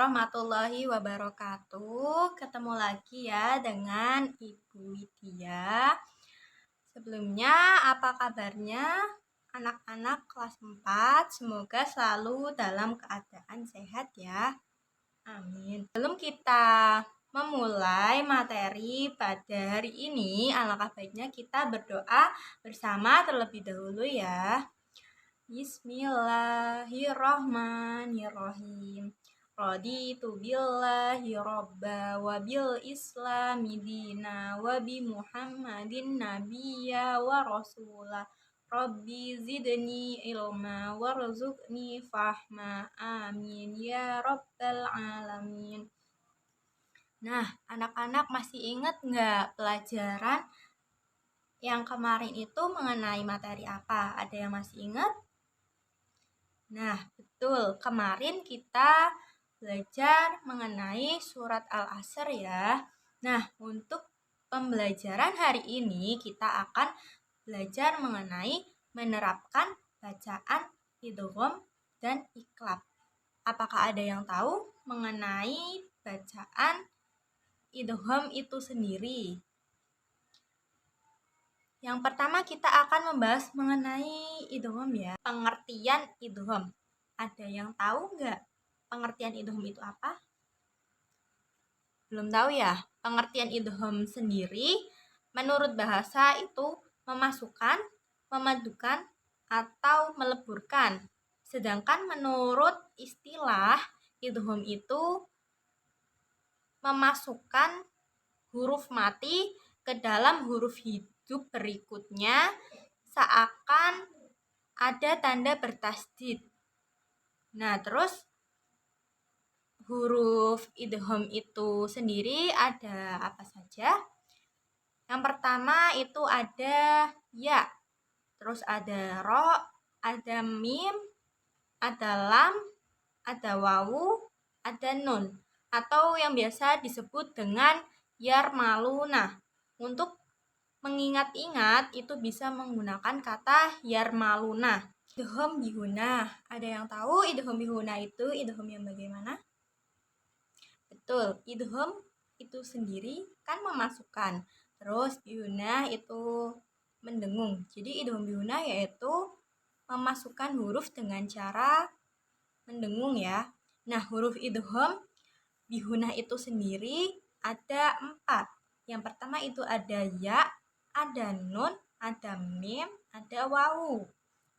warahmatullahi wabarakatuh. Ketemu lagi ya dengan Ibu Widya. Sebelumnya, apa kabarnya anak-anak kelas 4? Semoga selalu dalam keadaan sehat ya. Amin. Sebelum kita memulai materi pada hari ini, alangkah baiknya kita berdoa bersama terlebih dahulu ya. Bismillahirrahmanirrahim. Raditu billahi robba wa bil islami dina wa bi muhammadin nabiyya wa rasulah. Rabbi zidni ilma warzuqni fahma. Amin ya rabbal alamin. Nah, anak-anak masih ingat nggak pelajaran yang kemarin itu mengenai materi apa? Ada yang masih ingat? Nah, betul. Kemarin kita belajar mengenai surat Al-Asr ya. Nah, untuk pembelajaran hari ini kita akan belajar mengenai menerapkan bacaan idgham dan iqlab. Apakah ada yang tahu mengenai bacaan idgham itu sendiri? Yang pertama kita akan membahas mengenai idgham ya. Pengertian idgham. Ada yang tahu nggak pengertian idgham itu apa? Belum tahu ya? Pengertian idgham sendiri menurut bahasa itu memasukkan, memadukan, atau meleburkan. Sedangkan menurut istilah idgham itu memasukkan huruf mati ke dalam huruf hidup berikutnya seakan ada tanda bertasdid. Nah, terus huruf idgham itu sendiri ada apa saja? Yang pertama itu ada ya, terus ada ro, ada mim, ada lam, ada wawu, ada nun, atau yang biasa disebut dengan yarmaluna. Untuk mengingat-ingat itu bisa menggunakan kata yarmaluna. Idgham bihuna. Ada yang tahu idgham bihuna itu idgham yang bagaimana? Betul, idgham itu sendiri kan memasukkan. Terus bihuna itu mendengung. Jadi idgham bihuna yaitu memasukkan huruf dengan cara mendengung ya. Nah, huruf idgham bihuna itu sendiri ada 4. Yang pertama itu ada ya, ada nun, ada mim, ada wawu.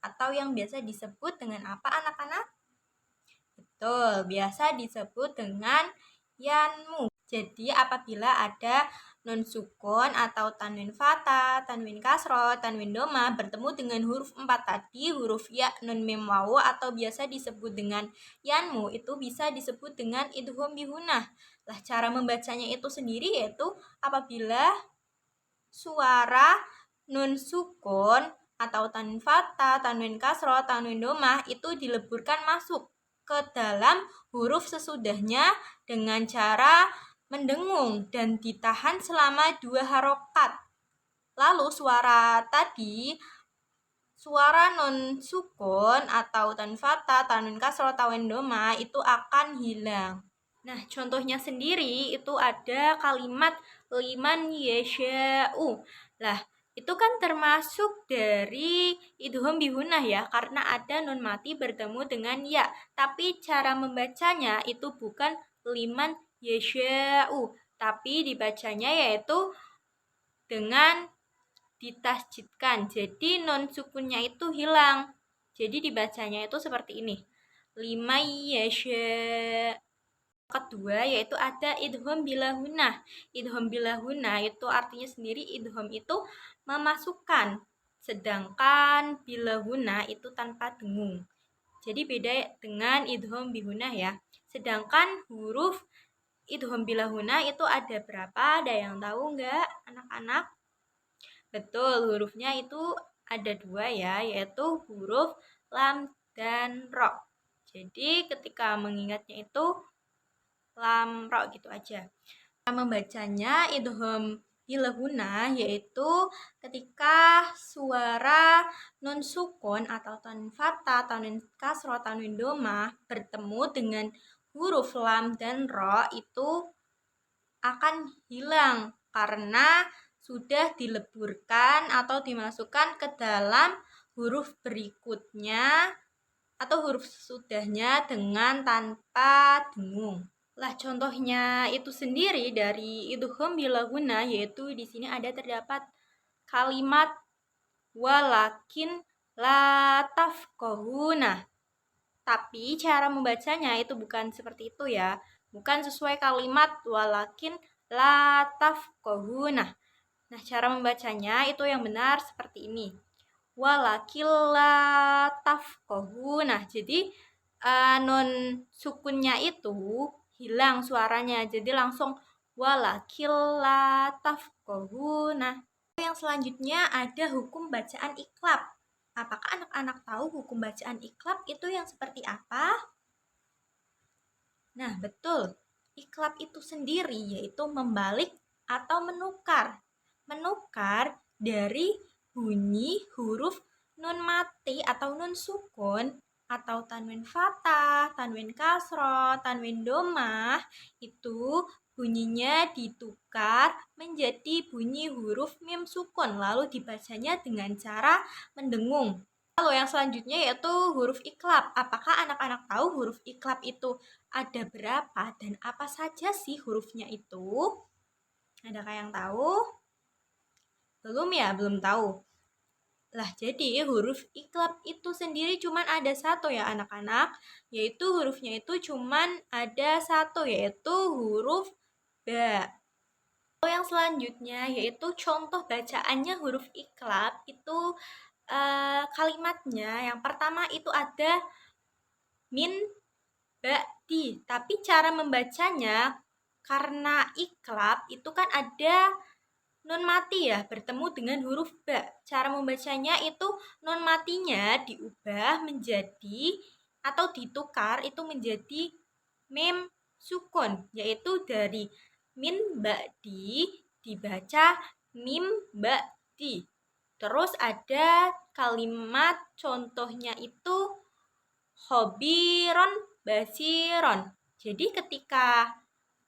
Atau yang biasa disebut dengan apa anak-anak? Betul, biasa disebut dengan yanmu. Jadi apabila ada nun sukun atau tanwin fathah, tanwin kasroh, tanwin doma bertemu dengan huruf 4 tadi, huruf ya, nun, mim, wawu atau biasa disebut dengan yanmu, itu bisa disebut dengan idgham bihunah. Lah, cara membacanya itu sendiri yaitu apabila suara nun sukun atau tanwin fathah, tanwin kasroh, tanwin doma itu dileburkan masuk ke dalam huruf sesudahnya dengan cara mendengung dan ditahan selama 2 harokat. Lalu suara tadi, suara nun sukun atau tanwin fathah, tanwin kasroh, tanwin doma itu akan hilang. Nah, contohnya sendiri itu ada kalimat liman yasha'u. Lah, itu kan termasuk dari idgham bihunah ya, karena ada nun mati bertemu dengan ya. Tapi cara membacanya itu bukan liman yasha'u, tapi dibacanya yaitu dengan ditasjidkan. Jadi nun sukunnya itu hilang. Jadi dibacanya itu seperti ini. Liman yasha'. Kedua yaitu ada idgham bilahunah. Idgham bilahunah itu artinya sendiri idgham itu memasukkan, sedangkan bilahunah itu tanpa dengung. Jadi beda dengan idgham bihunah ya. Sedangkan huruf idgham bilahunah itu ada berapa? Ada yang tahu nggak anak-anak? Betul, hurufnya itu ada 2 ya, yaitu huruf lam dan ro. Jadi ketika mengingatnya itu lam ro gitu aja. Membacanya idgham bilahunah yaitu ketika suara nun sukun atau tanwin fathah, tanwin kasroh, tanwin doma bertemu dengan huruf lam dan ro itu akan hilang karena sudah dileburkan atau dimasukkan ke dalam huruf berikutnya atau huruf sesudahnya dengan tanpa dengung. Lah contohnya itu sendiri dari idgham bila guna, yaitu di sini ada terdapat kalimat walakin la tafqahuna. Tapi cara membacanya itu bukan seperti itu ya. Bukan sesuai kalimat walakin la tafqahuna. Nah, cara membacanya itu yang benar seperti ini. Walakil la tafqahuna. Jadi nun sukunnya itu hilang suaranya. Jadi langsung walakil la tafqahuna. Yang selanjutnya ada hukum bacaan iklab. Apakah anak-anak tahu hukum bacaan iklab itu yang seperti apa? Nah, betul. Iklab itu sendiri yaitu membalik atau menukar. Menukar dari bunyi huruf nun mati atau nun sukun atau tanwin fathah, tanwin kasroh, tanwin domah itu bunyinya ditukar menjadi bunyi huruf mim sukun lalu dibacanya dengan cara mendengung. Lalu yang selanjutnya yaitu huruf iklab. Apakah anak-anak tahu huruf iklab itu ada berapa dan apa saja sih hurufnya itu? Adakah yang tahu? Belum ya? Belum tahu. Lah, jadi huruf iklab itu sendiri cuman ada satu ya anak-anak, yaitu hurufnya itu cuman ada satu, yaitu huruf ba. Lalu yang selanjutnya yaitu contoh bacaannya huruf iklab itu kalimatnya yang pertama itu ada min ba'di, tapi cara membacanya karena iklab itu kan ada nun mati ya bertemu dengan huruf ba. Cara membacanya itu nun matinya diubah menjadi atau ditukar itu menjadi mim sukun, yaitu dari min ba'di dibaca mim ba'di. Terus ada kalimat contohnya itu khobiron basiron. Jadi ketika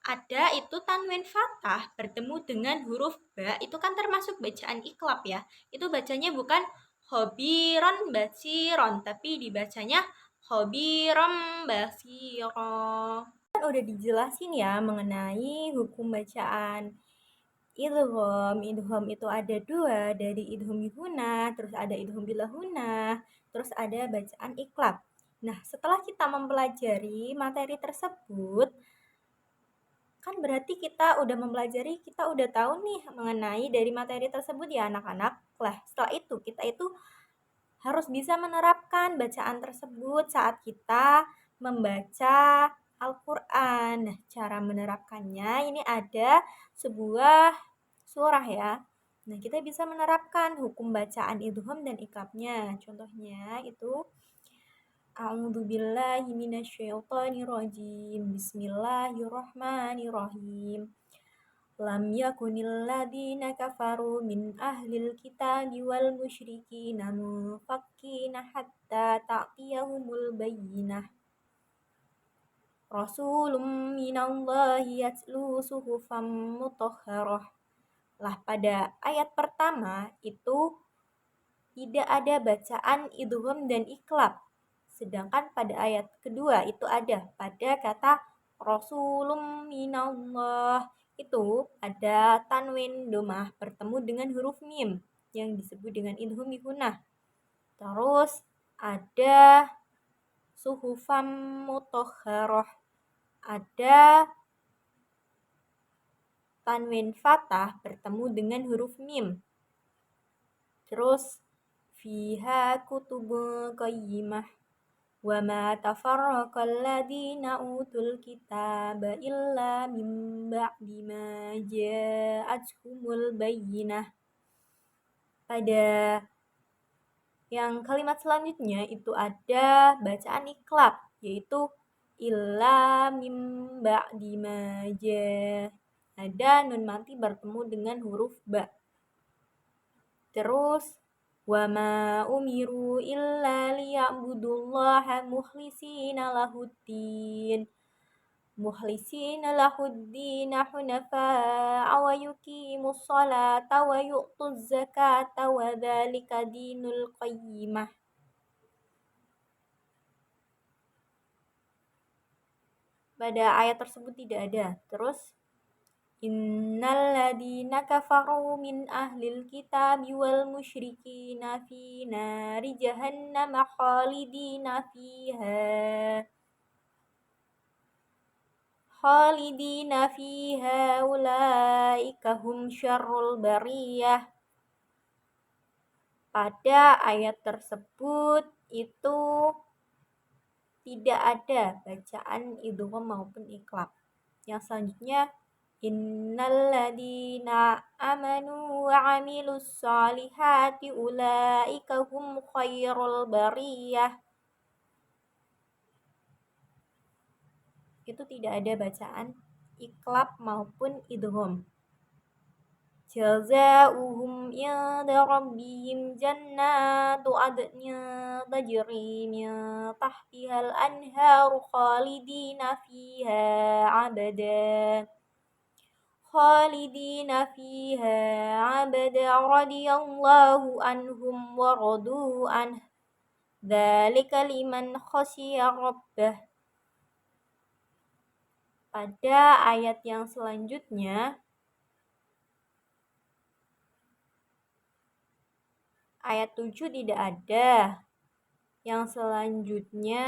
ada itu tanwin fathah bertemu dengan huruf ba itu kan termasuk bacaan iklab ya. Itu bacanya bukan khobiron basiron tapi dibacanya khobiron basiro. Kan udah dijelasin ya mengenai hukum bacaan idgham. Idgham itu ada dua, dari idgham bihuna, terus ada idgham bilahuna, terus ada bacaan iklab. Nah, setelah kita mempelajari materi tersebut, kan berarti kita udah mempelajari, kita udah tahu nih mengenai dari materi tersebut ya anak-anak. Lah, setelah itu kita itu harus bisa menerapkan bacaan tersebut saat kita membaca Al-Quran. Nah, cara menerapkannya ini ada sebuah surah ya. Nah, kita bisa menerapkan hukum bacaan idgham dan iklabnya. Contohnya itu A'udzubillahi minasyaitonirrajim. Bismillahirrahmanirrahim. Lam yakunil ladzina kafaru min ahlil kitabi wal musyrikina munfakkina hatta ta'tiyahumul bayyinah. Rasulun minallahi yatlu suhufan mutahharah. Lah pada ayat pertama itu tidak ada bacaan idgham dan iklab. Sedangkan pada ayat kedua itu ada pada kata Rasulun minallah itu ada tanwin domah bertemu dengan huruf mim yang disebut dengan idgham bihunah. Terus ada suhufam mutahharah, ada tanwin fathah bertemu dengan huruf mim. Terus fiha kutubun qayyimah wa ma tafarraqal ladzina utul kitaba illa min ba'di ma ja'atuhumul bayyinah. Pada yang kalimat selanjutnya itu ada bacaan iklab, yaitu illa mim ba'di ma ada nun mati bertemu dengan huruf ba. Terus wa ma umiru illa liya'budullaha mukhlishina lahuddin. مخلصين له الدين حنفاء ويقيموا الصلاة ويؤتوا الزكاة وذلك دين القيمة. Pada ayat tersebut tidak ada. Terus Innal ladina kafaru min ahlil kitabi wal musyrikina fi nari jahannam khalidina fiha ulaika hum syarrul bariyah. Pada ayat tersebut itu tidak ada bacaan idgham maupun iqlab. Yang selanjutnya Innal ladina amanu wa amilus salihati ulaika hum khairul bariyah. Itu tidak ada bacaan iqlab maupun idgham. Jazaa'uhum inda rabbihim jannatu adnin tajri min tahtihal anharu khalidina fiha abada radiyallahu anhum wa radu anhu dzalika liman khasyiya rabbah. Pada ayat yang selanjutnya ayat 7 tidak ada. Yang selanjutnya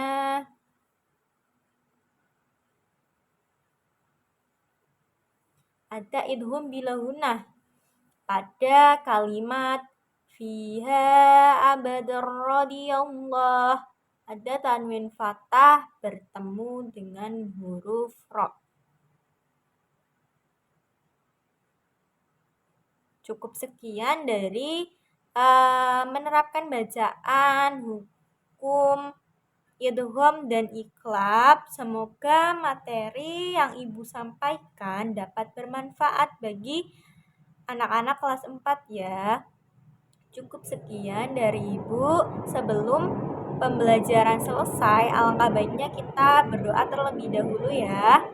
ada idgham bila gunnah pada kalimat fiha abadar radiyallah. Ada tanwin fathah bertemu dengan huruf ra. Cukup sekian dari menerapkan bacaan, hukum, idgham dan iqlab. Semoga materi yang Ibu sampaikan dapat bermanfaat bagi anak-anak kelas 4 ya. Cukup sekian dari Ibu. Sebelum pembelajaran selesai, alangkah baiknya kita berdoa terlebih dahulu ya.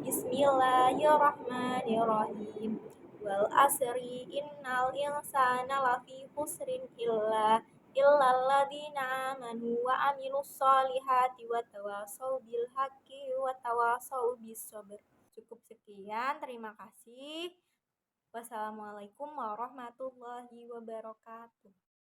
Bismillahirrahmanirrahim. Wal asri innal insana lafi khusrin illa alladzina amanu wa amilus solihati wa tawasau bil haqqi wa tawasau bis sabr. Cukup sekian, terima kasih. Wassalamualaikum warahmatullahi wabarakatuh.